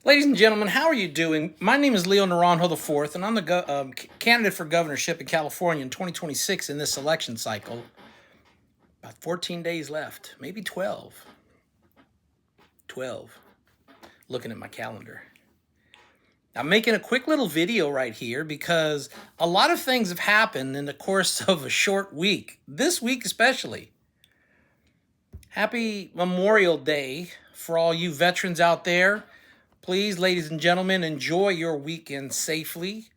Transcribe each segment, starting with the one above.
Ladies and gentlemen, how are you doing? My name is Leo Naranjo IV, and I'm the candidate for governorship in California in 2026 in this election cycle. About 14 days left, maybe 12. 12. Looking at my calendar. I'm making a quick little video right here because a lot of things have happened in the course of a short week, this week especially. Happy Memorial Day for all you veterans out there. Please, ladies and gentlemen, enjoy your weekend safely.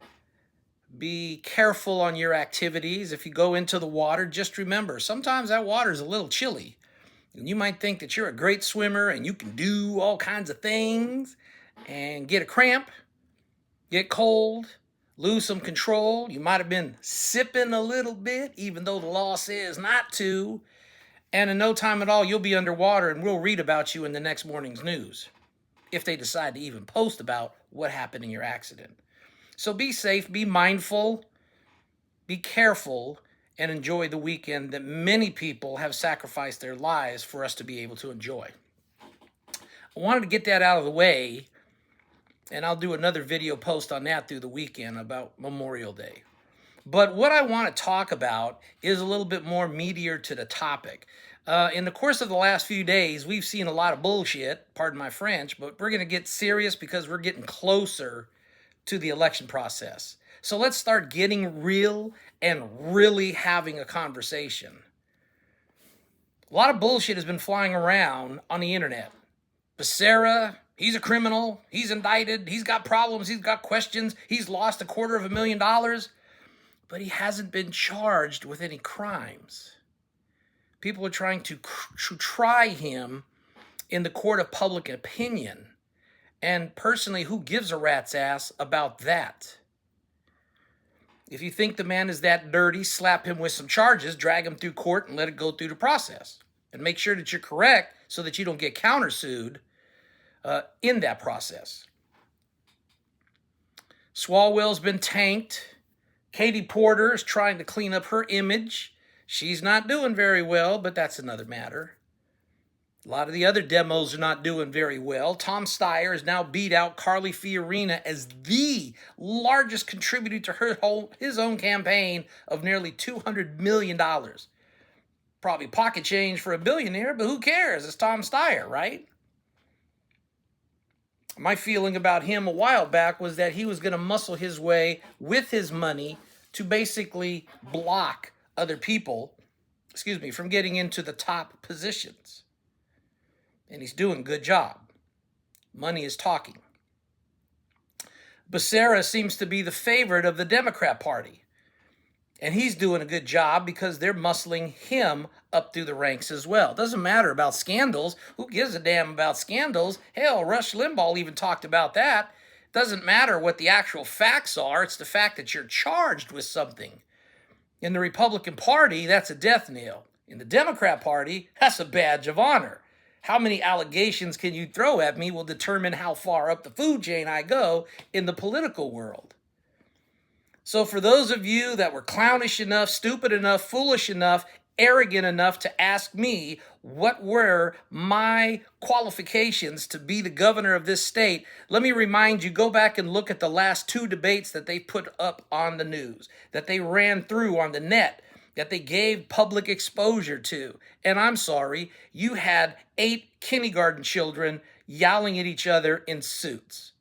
Be careful on your activities. If you go into the water, just remember, sometimes that water is a little chilly. And you might think that you're a great swimmer and you can do all kinds of things and get a cramp, get cold, lose some control. You might have been sipping a little bit, even though the law says not to. And in no time at all, you'll be underwater and we'll read about you in the next morning's news, if they decide to even post about what happened in your accident. So be safe, be mindful, be careful, and enjoy the weekend that many people have sacrificed their lives for us to be able to enjoy. I wanted to get that out of the way, and I'll do another video post on that through the weekend about Memorial Day. But what I want to talk about is a little bit more meatier to the topic. In the course of the last few days, we've seen a lot of bullshit, pardon my French, but we're going to get serious because we're getting closer to the election process. So let's start getting real and really having a conversation. A lot of bullshit has been flying around on the internet. Becerra, he's a criminal, he's indicted, he's got problems, he's got questions, he's lost $250,000, but he hasn't been charged with any crimes. People are trying to try him in the court of public opinion. And personally, who gives a rat's ass about that? If you think the man is that dirty, slap him with some charges, drag him through court, and let it go through the process. And make sure that you're correct so that you don't get countersued in that process. Swalwell's been tanked. Katie Porter is trying to clean up her image. She's not doing very well, but that's another matter. A lot of the other demos are not doing very well. Tom Steyer has now beat out Carly Fiorina as the largest contributor to his own campaign of nearly $200 million. Probably pocket change for a billionaire, but who cares? It's Tom Steyer, right? My feeling about him a while back was that he was going to muscle his way with his money to basically block other people, from getting into the top positions. And he's doing a good job. Money is talking. Becerra seems to be the favorite of the Democrat Party. And he's doing a good job because they're muscling him up through the ranks as well. It doesn't matter about scandals. Who gives a damn about scandals? Hell, Rush Limbaugh even talked about that. It doesn't matter what the actual facts are. It's the fact that you're charged with something. In the Republican Party, that's a death knell. In the Democrat Party, that's a badge of honor. How many allegations can you throw at me will determine how far up the food chain I go in the political world. So for those of you that were clownish enough, stupid enough, foolish enough, arrogant enough to ask me what were my qualifications to be the governor of this state, let me remind you, go back and look at the last two debates that they put up on the news, that they ran through on the net, that they gave public exposure to. And I'm sorry, you had 8 kindergarten children yelling at each other in suits.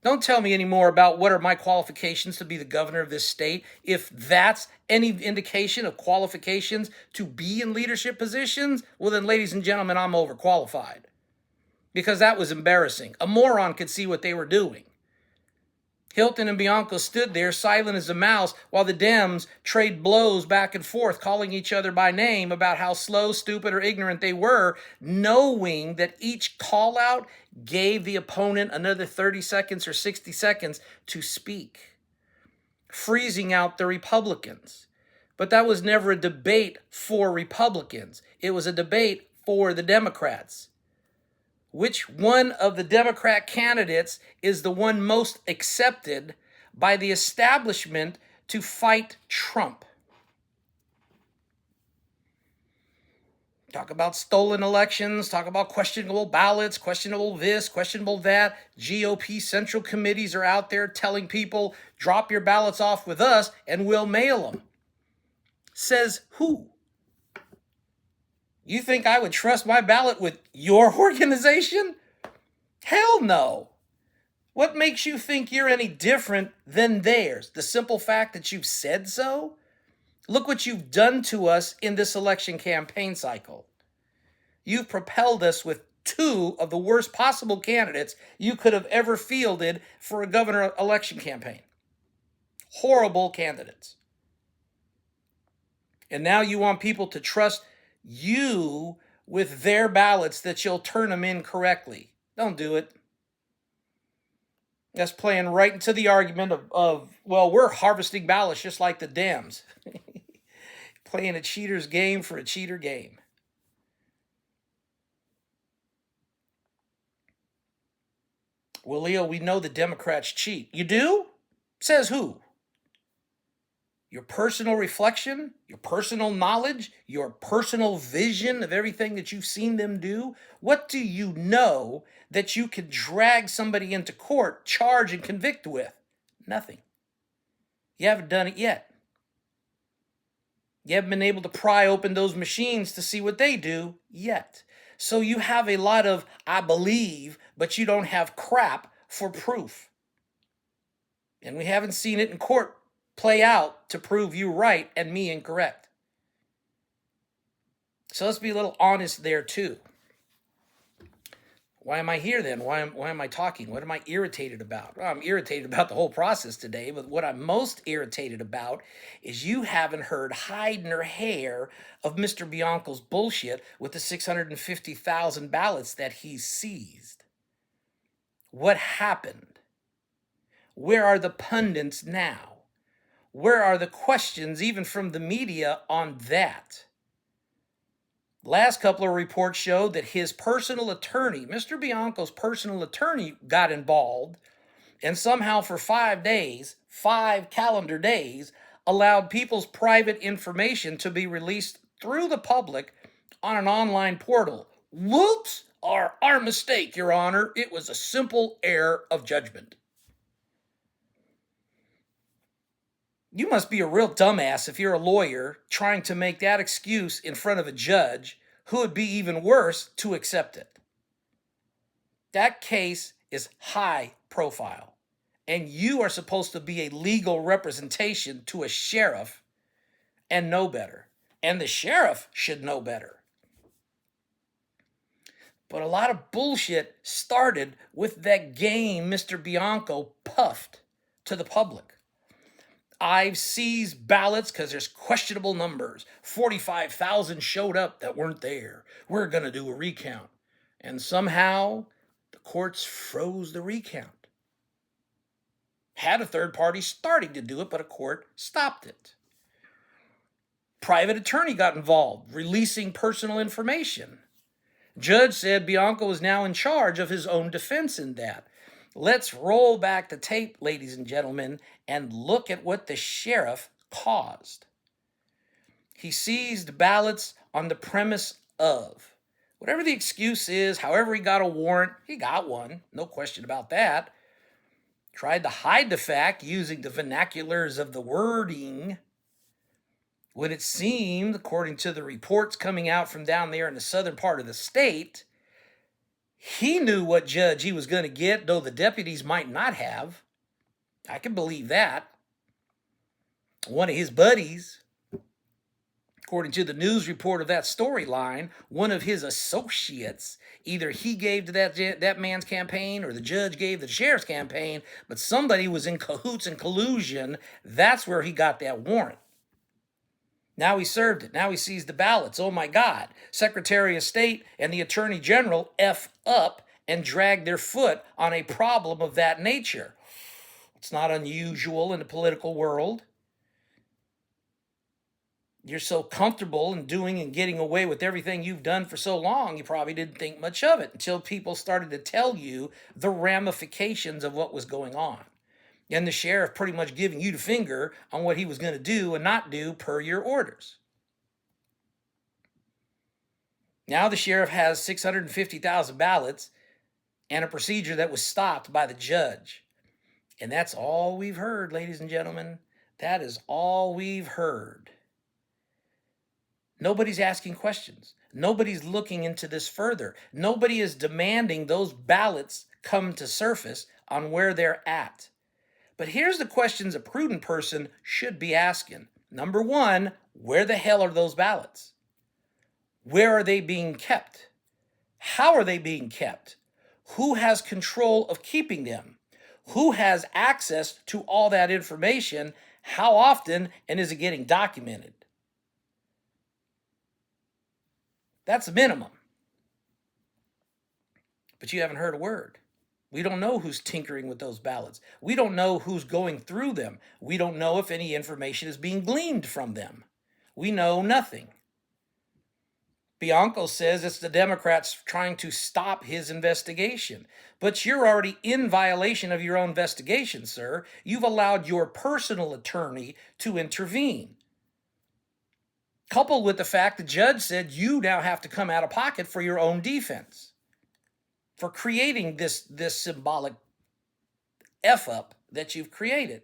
Don't tell me any more about what are my qualifications to be the governor of this state. If that's any indication of qualifications to be in leadership positions, well then, ladies and gentlemen, I'm overqualified. Because that was embarrassing. A moron could see what they were doing. Hilton and Bianco stood there silent as a mouse while the Dems trade blows back and forth, calling each other by name about how slow, stupid, or ignorant they were, knowing that each call out gave the opponent another 30 seconds or 60 seconds to speak, freezing out the Republicans. But that was never a debate for Republicans. It was a debate for the Democrats. Which one of the Democrat candidates is the one most accepted by the establishment to fight Trump? Talk about stolen elections, talk about questionable ballots, questionable this, questionable that. GOP central committees are out there telling people, drop your ballots off with us and we'll mail them. Says who? You think I would trust my ballot with your organization? Hell no. What makes you think you're any different than theirs? The simple fact that you've said so? Look what you've done to us in this election campaign cycle. You've propelled us with two of the worst possible candidates you could have ever fielded for a governor election campaign. Horrible candidates. And now you want people to trust you with their ballots that you'll turn them in correctly. Don't do it. That's playing right into the argument of well, we're harvesting ballots just like the Dems. Playing a cheater's game for a cheater game. Well, Leo, we know the Democrats cheat. You do? Says who? Your personal reflection, your personal knowledge, your personal vision of everything that you've seen them do? What do you know that you could drag somebody into court, charge, and convict with? Nothing. You haven't done it yet. You haven't been able to pry open those machines to see what they do yet. So you have a lot of I believe, but you don't have crap for proof. And we haven't seen it in court play out to prove you right and me incorrect. So let's be a little honest there too. Why am I here then? Why am I talking? What am I irritated about? Well, I'm irritated about the whole process today, but what I'm most irritated about is you haven't heard hide nor hair of Mr. Bianco's bullshit with the 650,000 ballots that he seized. What happened? Where are the pundits now? Where are the questions, even from the media, on that? Last couple of reports showed that his personal attorney, Mr. Bianco's personal attorney, got involved and somehow for 5 days, 5 calendar days, allowed people's private information to be released through the public on an online portal. Whoops! Our mistake, Your Honor. It was a simple error of judgment. You must be a real dumbass if you're a lawyer trying to make that excuse in front of a judge who would be even worse to accept it. That case is high profile, and you are supposed to be a legal representation to a sheriff and know better. And the sheriff should know better. But a lot of bullshit started with that game Mr. Bianco puffed to the public. I've seized ballots because there's questionable numbers. 45,000 showed up that weren't there. We're going to do a recount. And somehow the courts froze the recount. Had a third party starting to do it, but a court stopped it. Private attorney got involved, releasing personal information. Judge said Bianco is now in charge of his own defense in that. Let's roll back the tape, ladies and gentlemen, and look at what the sheriff caused. He seized ballots on the premise of, whatever the excuse is, however he got a warrant, he got one, no question about that. Tried to hide the fact using the vernaculars of the wording, when it seemed, according to the reports coming out from down there in the southern part of the state, he knew what judge he was going to get, though the deputies might not have. I can believe that. One of his buddies, according to the news report of that storyline, one of his associates, either he gave to that man's campaign or the judge gave to the sheriff's campaign, but somebody was in cahoots and collusion. That's where he got that warrant. Now he served it. Now he sees the ballots. Oh my God. Secretary of State and the Attorney General F up and drag their foot on a problem of that nature. It's not unusual in the political world. You're so comfortable in doing and getting away with everything you've done for so long, you probably didn't think much of it until people started to tell you the ramifications of what was going on. And the sheriff pretty much giving you the finger on what he was going to do and not do per your orders. Now the sheriff has 650,000 ballots and a procedure that was stopped by the judge. And that's all we've heard, ladies and gentlemen. That is all we've heard. Nobody's asking questions. Nobody's looking into this further. Nobody is demanding those ballots come to surface on where they're at. But here's the questions a prudent person should be asking. Number one, where the hell are those ballots? Where are they being kept? How are they being kept? Who has control of keeping them? Who has access to all that information? How often, and is it getting documented? That's a minimum. But you haven't heard a word. We don't know who's tinkering with those ballots. We don't know who's going through them. We don't know if any information is being gleaned from them. We know nothing. Bianco says it's the Democrats trying to stop his investigation. But you're already in violation of your own investigation, sir. You've allowed your personal attorney to intervene. Coupled with the fact the judge said you now have to come out of pocket for your own defense, for creating this symbolic F-up that you've created.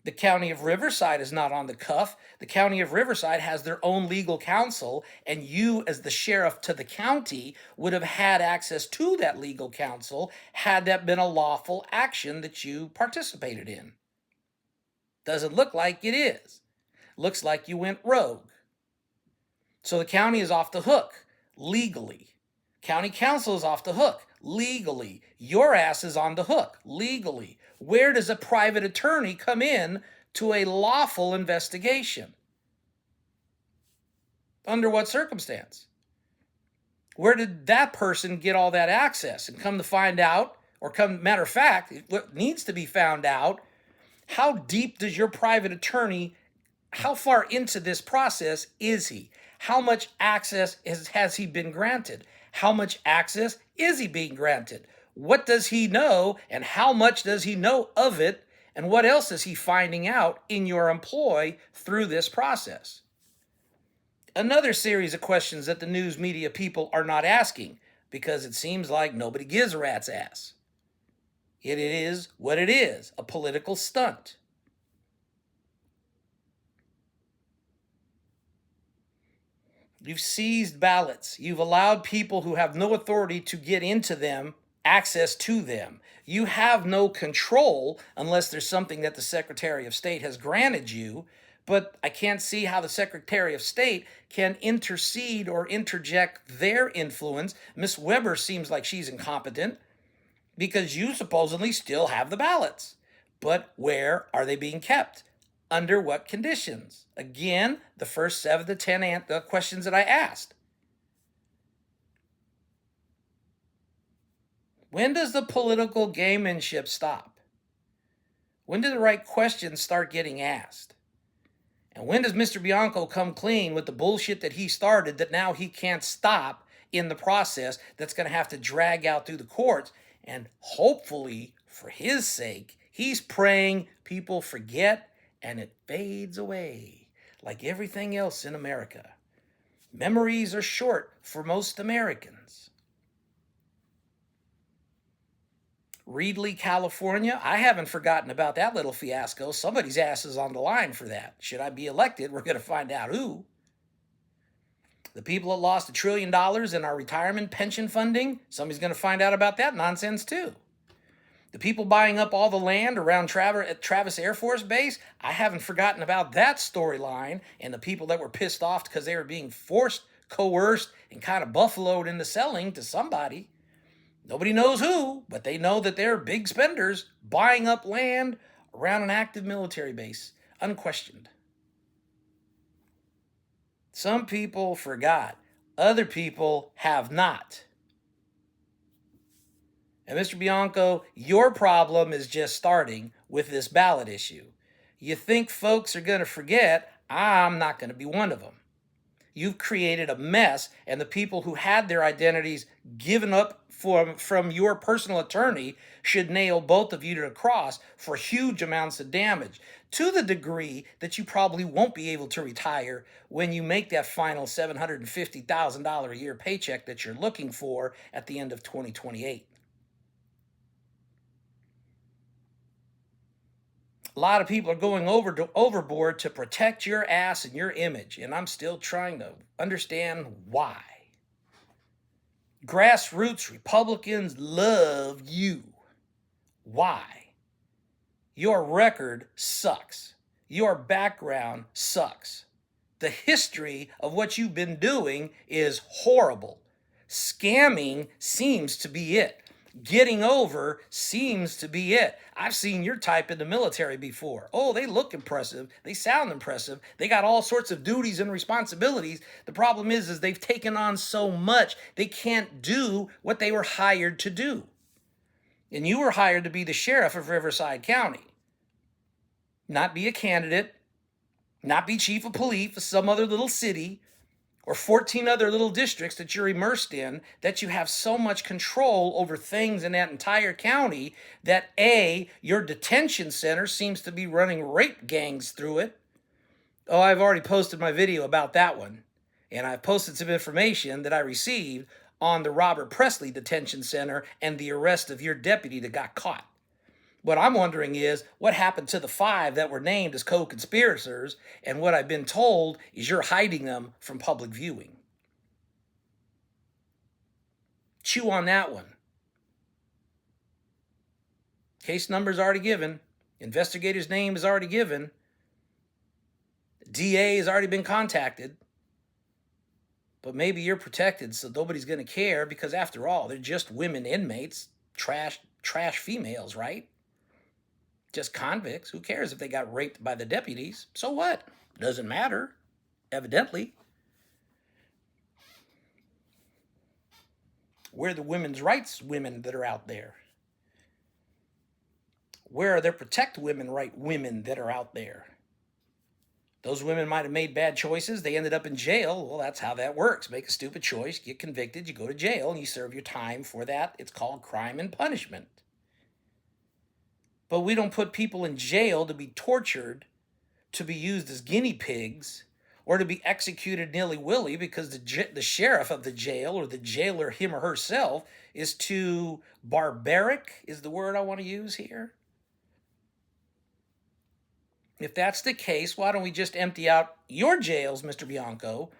The county of Riverside is not on the cuff. The county of Riverside has their own legal counsel, and you, as the sheriff to the county, would have had access to that legal counsel had that been a lawful action that you participated in. Doesn't look like it is. Looks like you went rogue. So the county is off the hook legally. County council is off the hook legally. Your ass is on the hook legally. Where does a private attorney come in to a lawful investigation? Under what circumstance? Where did that person get all that access? And come to find out, matter of fact, what needs to be found out, how deep does your private attorney, how far into this process is he? How much access has he been granted? How much access is he being granted? What does he know, and how much does he know of it, and what else is he finding out in your employ through this process? Another series of questions that the news media people are not asking, because it seems like nobody gives a rat's ass. It is what it is, a political stunt. You've seized ballots. You've allowed people who have no authority to get into them access to them. You have no control unless there's something that the Secretary of State has granted you, but I can't see how the Secretary of State can intercede or interject their influence. Miss Weber seems like she's incompetent because you supposedly still have the ballots. But where are they being kept? Under what conditions? Again, the first 7 to 10 questions that I asked. When does the political gamemanship stop? When do the right questions start getting asked? And when does Mr. Bianco come clean with the bullshit that he started that now he can't stop in the process that's going to have to drag out through the courts? And hopefully, for his sake, he's praying people forget and it fades away like everything else in America. Memories are short for most Americans. Reedley, California, I haven't forgotten about that little fiasco. Somebody's ass is on the line for that. Should I be elected, we're going to find out who. The people that lost $1 trillion in our retirement pension funding, somebody's going to find out about that nonsense too. The people buying up all the land around Travis Air Force Base, I haven't forgotten about that storyline, and the people that were pissed off because they were being forced, coerced, and kind of buffaloed into selling to somebody. Nobody knows who, but they know that they're big spenders buying up land around an active military base, unquestioned. Some people forgot. Other people have not. And Mr. Bianco, your problem is just starting with this ballot issue. You think folks are going to forget? I'm not going to be one of them. You've created a mess, and the people who had their identities given up from your personal attorney should nail both of you to the cross for huge amounts of damage. to the degree that you probably won't be able to retire when you make that final $750,000 a year paycheck that you're looking for at the end of 2028. A lot of people are going overboard to protect your ass and your image, and I'm still trying to understand why. Grassroots Republicans love you. Why? Your record sucks. Your background sucks. The history of what you've been doing is horrible. Scamming seems to be it. Getting over seems to be it. I've seen your type in the military before. Oh, they look impressive. They sound impressive. They got all sorts of duties and responsibilities. The problem is they've taken on so much, they can't do what they were hired to do. And you were hired to be the sheriff of Riverside County. Not be a candidate, not be chief of police of some other little city or 14 other little districts that you're immersed in, that you have so much control over things in that entire county that A, your detention center seems to be running rape gangs through it. Oh, I've already posted my video about that one. And I've posted some information that I received on the Robert Presley Detention Center and the arrest of your deputy that got caught. What I'm wondering is what happened to the 5 that were named as co-conspirators, and what I've been told is you're hiding them from public viewing. Chew on that one. Case number is already given. Investigator's name is already given. DA has already been contacted. But maybe you're protected, so nobody's going to care, because after all, they're just women inmates, trash females, right? Just convicts. Who cares if they got raped by the deputies? So what? Doesn't matter, evidently. Where are the women's rights women that are out there? Where are their protect women right women that are out there? Those women might have made bad choices. They ended up in jail. Well, that's how that works. Make a stupid choice, get convicted, you go to jail, and you serve your time for that. It's called crime and punishment. But we don't put people in jail to be tortured, to be used as guinea pigs, or to be executed nilly-willy because the sheriff of the jail or the jailer, him or herself, is too barbaric, is the word I want to use here. If that's the case, why don't we just empty out your jails, Mr. Bianco,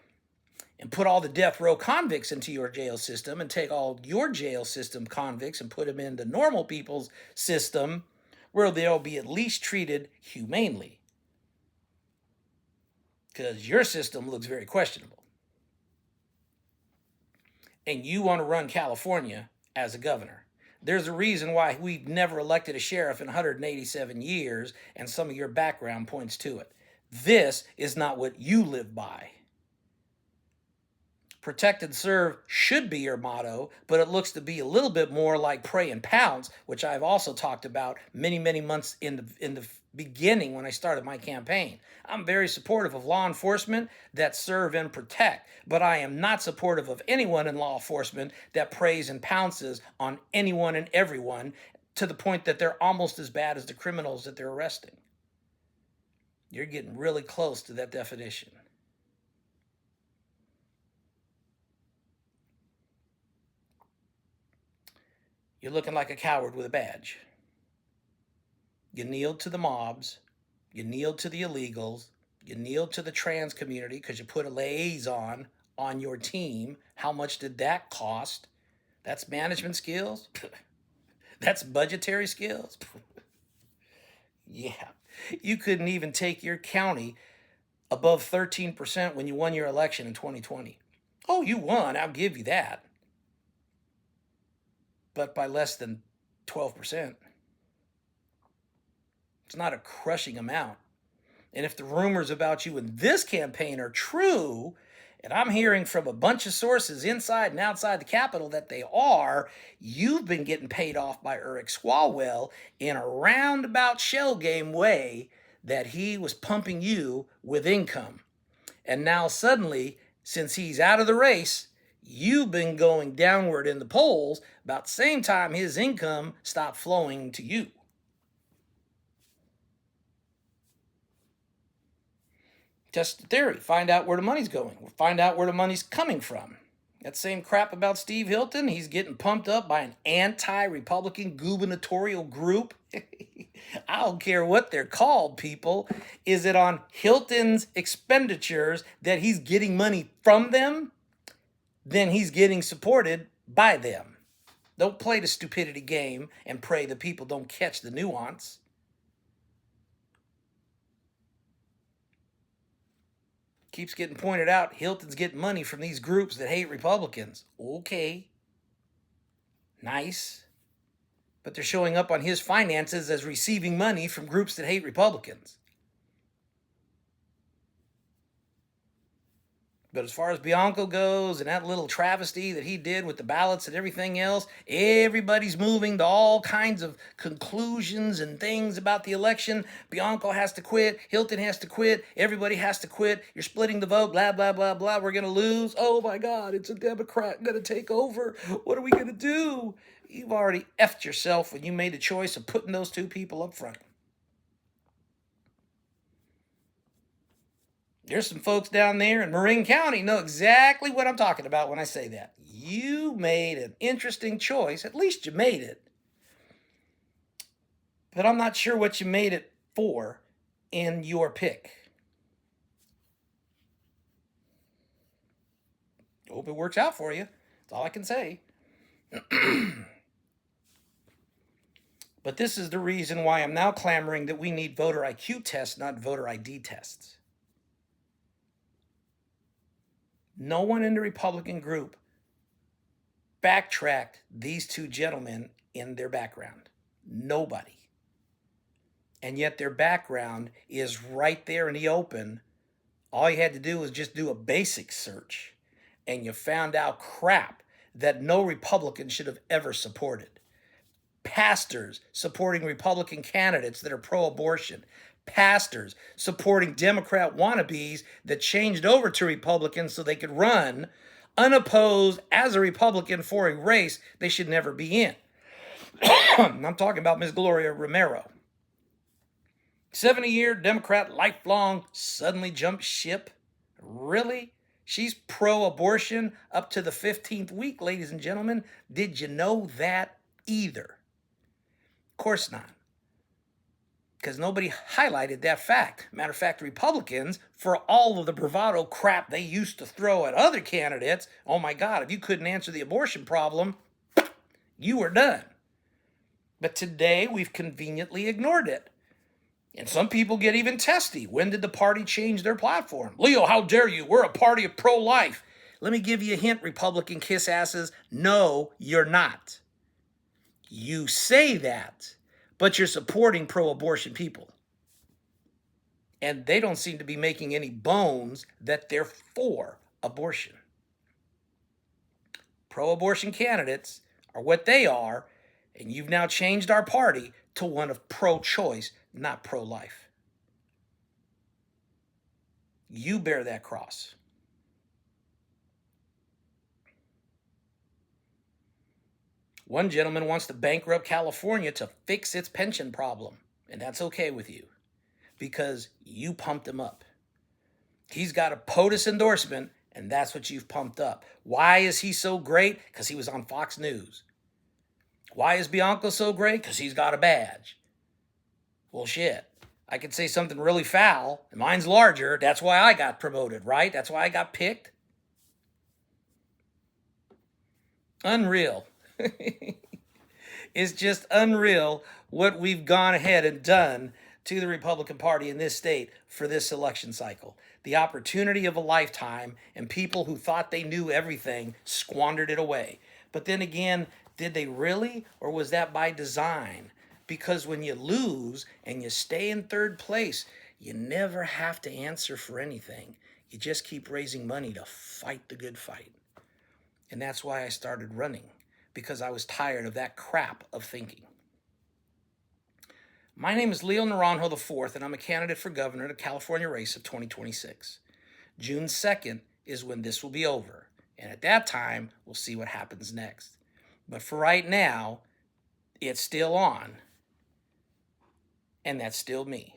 and put all the death row convicts into your jail system, and take all your jail system convicts and put them into normal people's system, where they'll be at least treated humanely. Because your system looks very questionable. And you want to run California as a governor. There's a reason why we've never elected a sheriff in 187 years, and some of your background points to it. This is not what you live by. Protect and serve should be your motto, but it looks to be a little bit more like pray and pounce, which I've also talked about many months in the beginning when I started my campaign. I'm very supportive of law enforcement that serve and protect, but I am not supportive of anyone in law enforcement that prays and pounces on anyone and everyone to the point that they're almost as bad as the criminals that they're arresting. You're getting really close to that definition. You're looking like a coward with a badge. You kneeled to the mobs. You kneeled to the illegals. You kneeled to the trans community because you put a liaison on your team. How much did that cost? That's management skills? That's budgetary skills? Yeah. You couldn't even take your county above 13% when you won your election in 2020. Oh, you won. I'll give you that. But by less than 12%. It's not a crushing amount. And if the rumors about you in this campaign are true, and I'm hearing from a bunch of sources inside and outside the Capitol that they are, you've been getting paid off by Eric Swalwell in a roundabout shell game way that he was pumping you with income. And now suddenly, since he's out of the race, you've been going downward in the polls about the same time his income stopped flowing to you. Test the theory. Find out where the money's going. Find out where the money's coming from. That same crap about Steve Hilton, he's getting pumped up by an anti-Republican gubernatorial group. I don't care what they're called, people. Is it on Hilton's expenditures that he's getting money from them? Then he's getting supported by them. Don't play the stupidity game and pray the people don't catch the nuance. Keeps getting pointed out, Hilton's getting money from these groups that hate Republicans. Okay. Nice. But they're showing up on his finances as receiving money from groups that hate Republicans. But as far as Bianco goes and that little travesty that he did with the ballots and everything else, everybody's moving to all kinds of conclusions and things about the election. Bianco has to quit. Hilton has to quit. Everybody has to quit. You're splitting the vote. Blah, blah, blah, blah. We're going to lose. Oh, my God. It's a Democrat going to take over. What are we going to do? You've already effed yourself when you made the choice of putting those two people up front. There's some folks down there in Marin County know exactly what I'm talking about when I say that. You made an interesting choice. At least you made it. But I'm not sure what you made it for in your pick. Hope it works out for you. That's all I can say. But this is the reason why I'm now clamoring that we need voter IQ tests, not voter ID tests. No one in the Republican group backtracked these two gentlemen in their background. Nobody. And yet their background is right there in the open. All you had to do was just do a basic search, and you found out crap that no Republican should have ever supported. Pastors supporting Republican candidates that are pro-abortion. Pastors supporting Democrat wannabes that changed over to Republicans so they could run unopposed as a Republican for a race they should never be in. I'm talking about Ms. Gloria Romero. 70-year Democrat, lifelong, suddenly jumped ship. Really? She's pro-abortion up to the 15th week, ladies and gentlemen. Did you know that either? Of course not. Because nobody highlighted that fact. Matter of fact, Republicans, for all of the bravado crap they used to throw at other candidates, oh my God, if you couldn't answer the abortion problem, you were done. But today, we've conveniently ignored it. And some people get even testy. When did the party change their platform? Leo, how dare you? We're a party of pro-life. Let me give you a hint, Republican kiss asses. No, you're not. You say that, but you're supporting pro-abortion people. And they don't seem to be making any bones that they're for abortion. Pro-abortion candidates are what they are, and you've now changed our party to one of pro-choice, not pro-life. You bear that cross. One gentleman wants to bankrupt California to fix its pension problem, and that's okay with you because you pumped him up. He's got a POTUS endorsement, and that's what you've pumped up. Why is he so great? Because he was on Fox News. Why is Bianco so great? Because he's got a badge. Well, shit. I could say something really foul, and mine's larger. That's why I got promoted, right? That's why I got picked. Unreal. It's just unreal what we've gone ahead and done to the Republican Party in this state for this election cycle. The opportunity of a lifetime, and people who thought they knew everything squandered it away. But then again, did they really? Or was that by design? Because when you lose and you stay in third place, you never have to answer for anything. You just keep raising money to fight the good fight. And that's why I started running, because I was tired of that crap of thinking. My name is Leo Naranjo IV, and I'm a candidate for governor in the California race of 2026. June 2nd is when this will be over, and at that time, we'll see what happens next. But for right now, it's still on, and that's still me.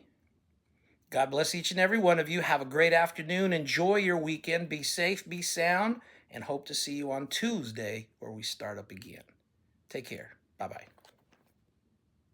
God bless each and every one of you. Have a great afternoon. Enjoy your weekend. Be safe, be sound, and hope to see you on Tuesday where we start up again. Take care. Bye-bye.